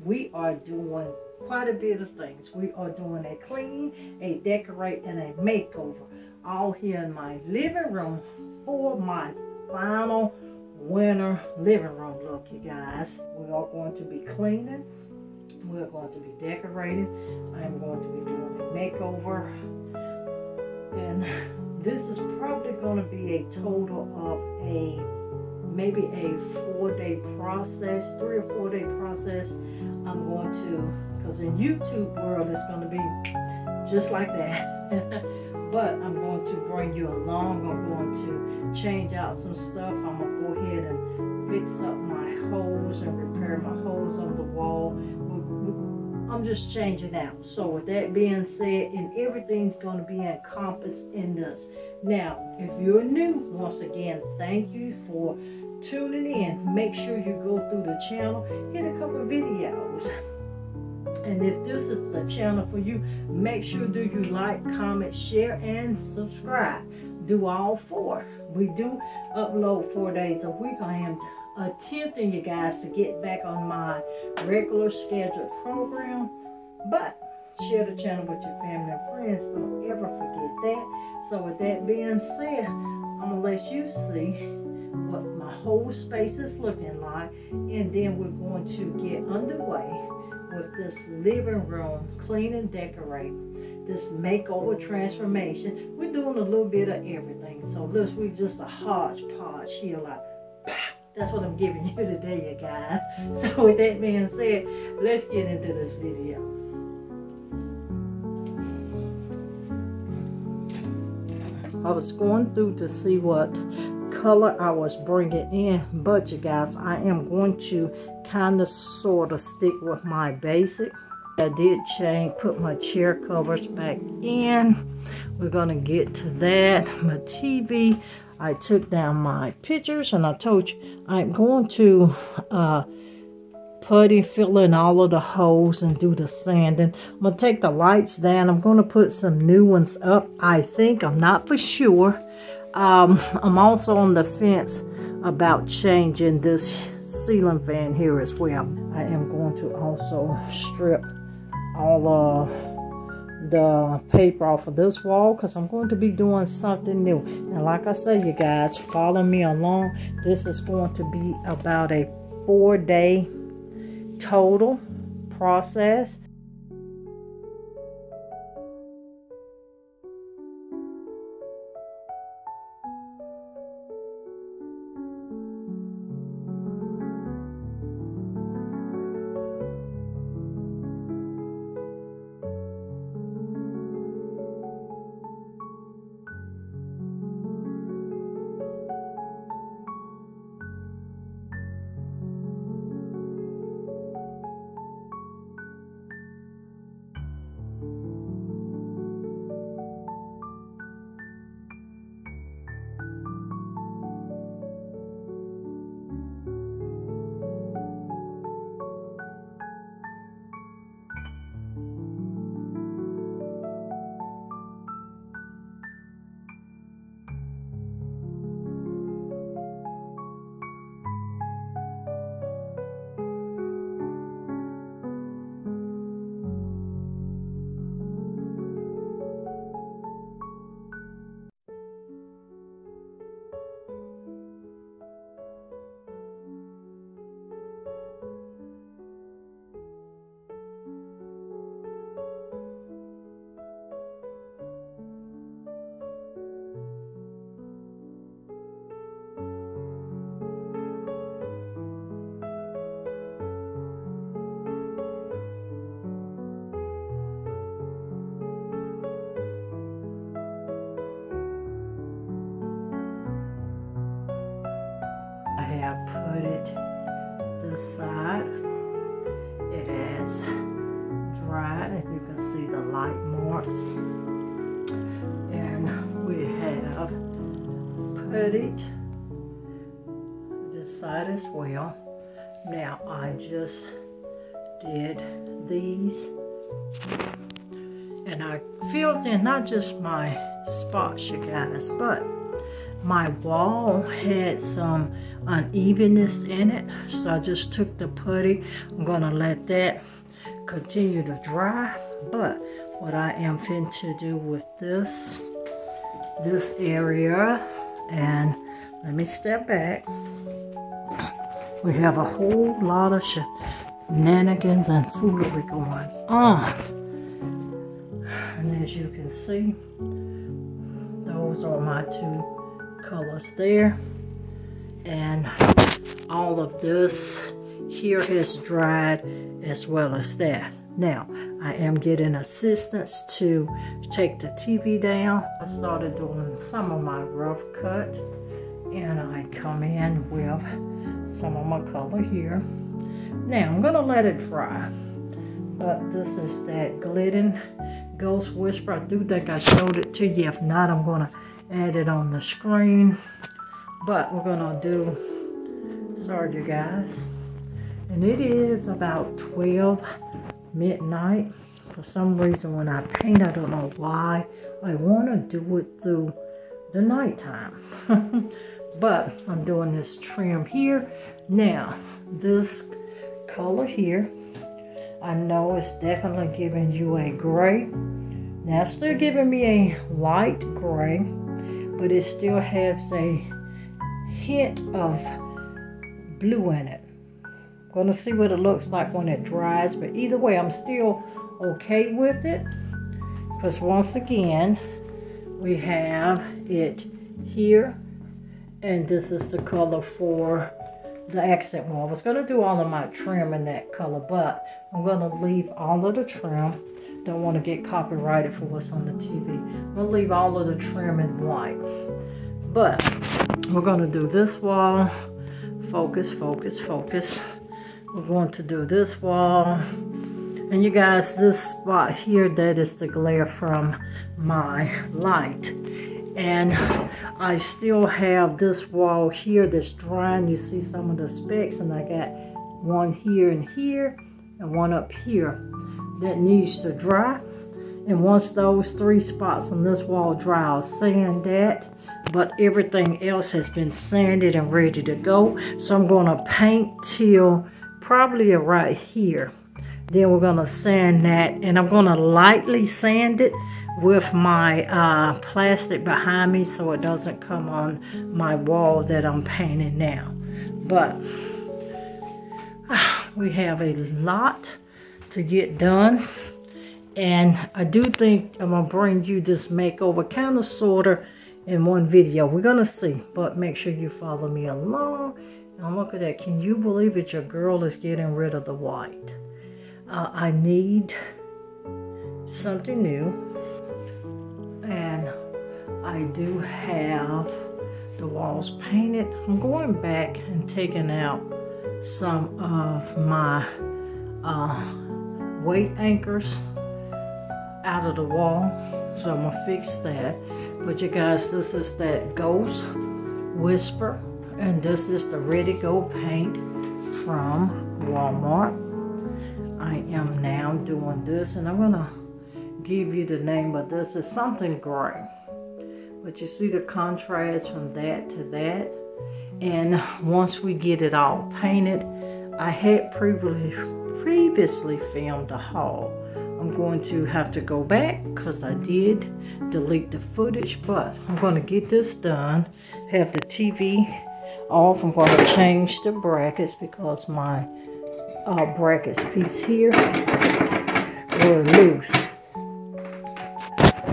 we are doing quite a bit of things. We are doing a clean, a decorate, and a makeover, all here in my living room for my final winter living room look, you guys. We are going to be cleaning. We're going to be decorating. I'm going to be doing a makeover. And this is probably going to be a total of maybe a 4-day process, 3 or 4 day process. I'm going to, because in YouTube world it's going to be just like that. But I'm going to bring you along. I'm going to change out some stuff. I'm going to go ahead and fix up my holes and repair my holes on the wall. I'm just changing out. So with that being said, and everything's going to be encompassed in this. Now, if you're new, once again, thank you for tuning in. Make sure you go through the channel, hit a couple of videos. And if this is the channel for you, make sure do you like, comment, share, and subscribe. Do all 4. We do upload 4 days a week. I am attempting, you guys, to get back on my regular scheduled program, but share the channel with your family and friends. Don't ever forget that. So with that being said, I'm gonna let you see what my whole space is looking like, and then we're going to get underway with this living room clean and decorate, this makeover transformation. We're doing a little bit of everything. So this, we just a hodgepodge here, like that's what I'm giving you today, you guys. So with that being said, let's get into this video. I was going through to see what color I was bringing in, but you guys, I am going to kind of sort of stick with my basic. I did change, put my chair covers back in. We're going to get to that. My TV, I took down my pictures, and I told you I'm going to putty, fill in all of the holes and do the sanding. I'm going to take the lights down. I'm going to put some new ones up, I think. I'm not for sure. I'm also on the fence about changing this ceiling fan here as well. I am going to also strip all of the paper off of this wall, because I'm going to be doing something new. And like I say, you guys, follow me along. This is going to be about a 4-day total process. Put it this side. It has dried, and you can see the light marks. And we have put it this side as well. Now I just did these, and I filled in not just my spots, you guys, but my wall had some unevenness in it. So I just took the putty. I'm gonna let that continue to dry. But what I am fin to do with this area, and let me step back. We have a whole lot of shenanigans and foolery going on. And as you can see, those are my two colors there. And all of this here has dried as well as that. Now, I am getting assistance to take the TV down. I started doing some of my rough cut, and I come in with some of my color here. Now, I'm gonna let it dry. But this is that Glidden Ghost Whisper. I do think I showed it to you. If not, I'm gonna add it on the screen. But we're gonna do, sorry you guys. And it is about 12 midnight. For some reason when I paint, I don't know why, I want to do it through the nighttime. But I'm doing this trim here. Now, this color here, I know it's definitely giving you a gray. Now, it's still giving me a light gray, but it still has a hint of blue in it. Gonna see what it looks like when it dries, but either way, I'm still okay with it, because once again, we have it here, and this is the color for the accent wall. I was gonna do all of my trim in that color, but I'm gonna leave all of the trim. Don't want to get copyrighted for what's on the TV. I'm gonna leave all of the trim in white, but we're gonna do this wall. Focus, focus, focus. We're going to do this wall. And you guys, this spot here, that is the glare from my light. And I still have this wall here that's drying. You see some of the specks, and I got one here and here, and one up here that needs to dry. And once those three spots on this wall dry, I'll sand that. But everything else has been sanded and ready to go. So I'm going to paint till probably right here. Then we're going to sand that, and I'm going to lightly sand it with my plastic behind me so it doesn't come on my wall that I'm painting now. But we have a lot to get done, and I do think I'm going to bring you this makeover kind of sort of in one video. We're going to see, but make sure you follow me along. And look at that. Can you believe it? Your girl is getting rid of the white. I need something new. And I do have the walls painted. I'm going back and taking out some of my weight anchors out of the wall. So I'm going to fix that. But you guys, this is that Ghost Whisper. And this is the Ready Go paint from Walmart. I am now doing this, and I'm gonna give you the name of this. It's something gray, but you see the contrast from that to that. And once we get it all painted, I had previously filmed a haul. I'm going to have to go back because I did delete the footage, but I'm going to get this done. Have the TV off. I'm going to change the brackets because my brackets piece here were loose,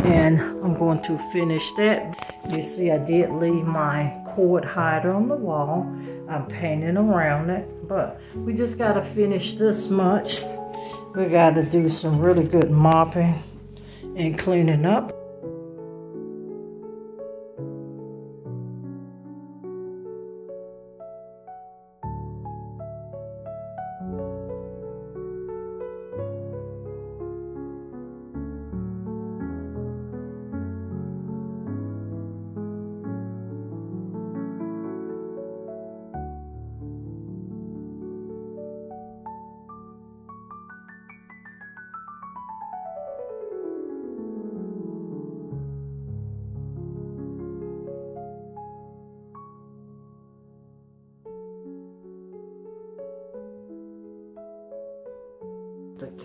and I'm going to finish that. You see, I did leave my cord hider on the wall. I'm painting around it, but we just got to finish this much. We got to do some really good mopping and cleaning up.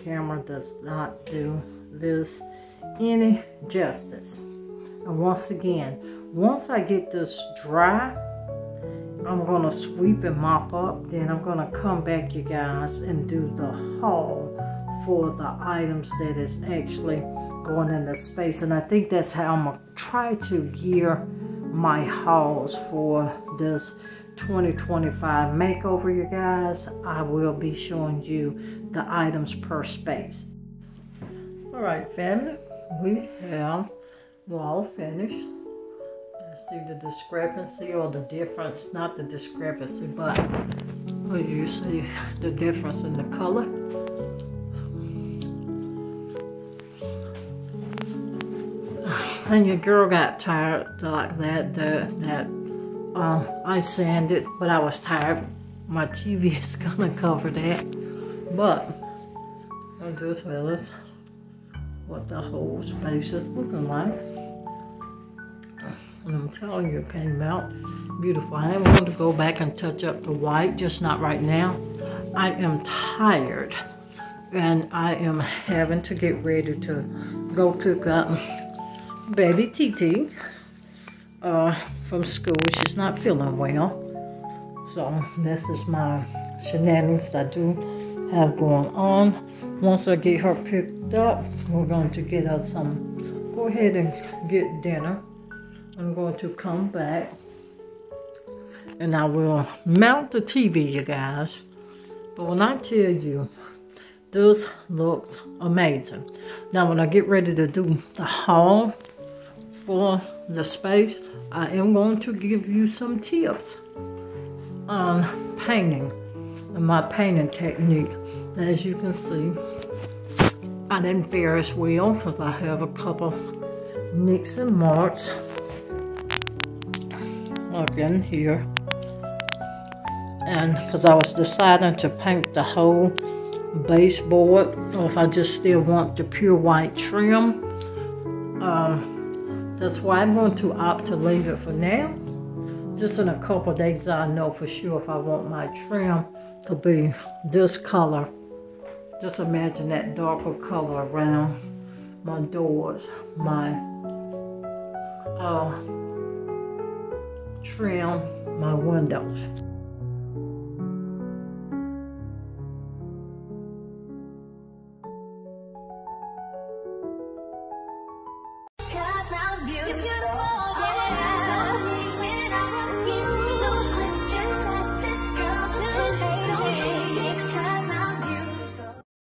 camera does not do this any justice. And once again, once I get this dry, I'm gonna sweep and mop up. Then I'm gonna come back, you guys, and do the haul for the items that is actually going in the space. And I think that's how I'm gonna try to gear my hauls for this 2025 makeover, you guys. I will be showing you the items per space. All right, family, we have all finished. Let's see the discrepancy or the difference, not the discrepancy, but what you see the difference in the color. And your girl got tired like that. I sanded, but I was tired. My TV is gonna cover that. But I just realized what the whole space is looking like. And I'm telling you, it came out beautiful. I want to go back and touch up the white, just not right now. I am tired, and I am having to get ready to go pick up baby TT from school. She's not feeling well. So this is my shenanigans I do have going on. Once I get her picked up, we're going to get us some, go ahead and get dinner. I'm going to come back and I will mount the TV, you guys. But when I tell you, this looks amazing. Now when I get ready to do the haul for the space, I am going to give you some tips on painting and my painting technique. As you can see, I didn't fare as well because I have a couple nicks and marks up in here. And because I was deciding to paint the whole baseboard, or if I just still want the pure white trim, that's why I'm going to opt to leave it for now. Just in a couple of days, I know for sure if I want my trim to be this color. Just imagine that darker color around my doors, my trim, my windows.